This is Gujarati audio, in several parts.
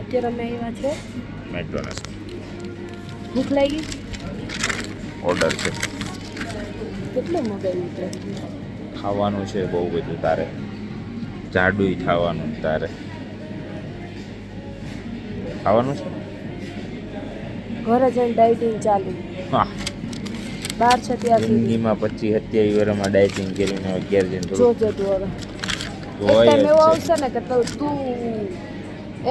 અત્યારે અમે આવ્યા છે મેકડોનલ્ડ્સ. ભૂખ લાગી ઓર્ડર છે. કેટલું મગાવ્યું છે ખાવાનું છે બહુ બધું તારે. જાડુંય ખાવાનું તારે. ખાવાનું છે. ઘરે જઈને ડાયટિંગ ચાલુ હા. બહાર છે ત્યાં સુધી જિંદગીમાં 25-27 વર્ષમાં ડાયટિંગ કરીને ઘેર જઈને થોડું જોજે તું હવે એક હોય ટાઈમ જ એવો છે. આવશે ને કે તું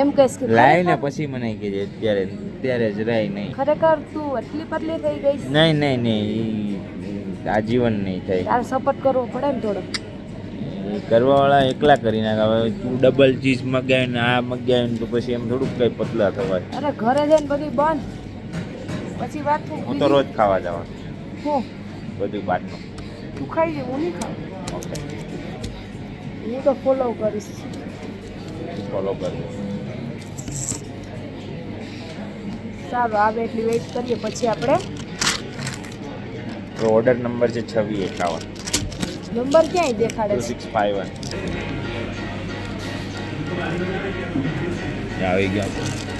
એમ કહીશ કે લાય ને ખરેખર- પછી મને કહેજે અત્યારે જ રાય નહીં. ખરેખર તું એટલી પતલી થઈ ગઈ છે? નહીં ઈ આજીવન નહીં થાય. તારે સપોર્ટ કરવો પડે ને થોડો. ઈ કરવાવાળા એકલા કરી નાખે. હવે તું ડબલ ચીઝ મગાવી ને આ મગાવી ને તો પછી એમ થોડુંક કઈ પતલા થવાય. અરે ઘરે જઈને બધું બંધ પછી વાત હું તો રોજ ખાવા જવાનું હું બધું બહારનું. તું ખાઈ જાય હું નહીં ખાઉં. ઓકે, હું તો ફોલો કરીશ. ફોલો કરજો. સારું આવે એટલી વેઇટ કરીએ પછી આપણે તો ઓર્ડર નંબર છે 2651 નંબર ક્યાંય દેખાડે છે 2651. આવી ગયા.